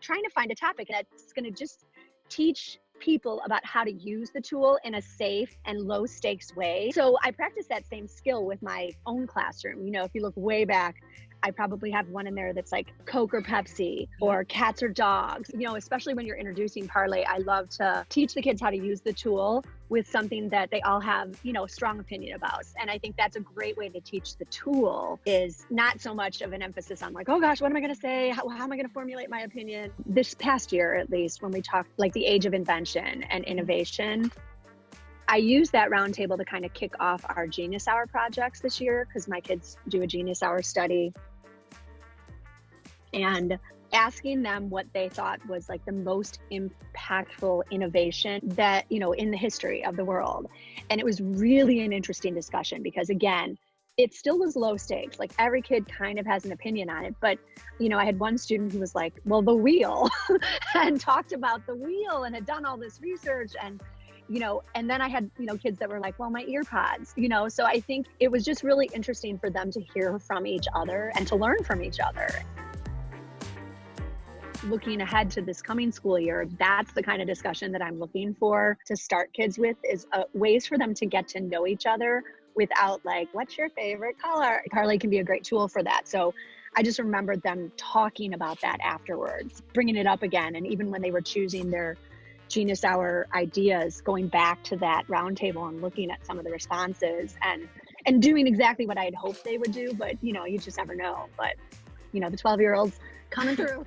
trying to find a topic that's going to just teach people about how to use the tool in a safe and low stakes way. So I practice that same skill with my own classroom. If you look way back, I probably have one in there that's like Coke or Pepsi or cats or dogs. Especially when you're introducing Parlay, I love to teach the kids how to use the tool with something that they all have, a strong opinion about. And I think that's a great way to teach the tool, is not so much of an emphasis on like, oh gosh, what am I going to say? How am I going to formulate my opinion? This past year, at least, when we talked like the age of invention and innovation, I used that roundtable to kind of kick off our Genius Hour projects this year, because my kids do a Genius Hour study, and asking them what they thought was like the most impactful innovation that, in the history of the world. And it was really an interesting discussion because, again, it still was low stakes. Like every kid kind of has an opinion on it. But, I had one student who was like, well, the wheel, and talked about the wheel and had done all this research. And and then I had, kids that were like, well, my ear pods, so I think it was just really interesting for them to hear from each other and to learn from each other. Looking ahead to this coming school year, that's the kind of discussion that I'm looking for to start kids with, is ways for them to get to know each other without like, what's your favorite color? Parlay can be a great tool for that. So I just remembered them talking about that afterwards, bringing it up again. And even when they were choosing their Genius Hour ideas, going back to that roundtable and looking at some of the responses and doing exactly what I had hoped they would do. But, you just never know. But, the 12-year-olds coming through.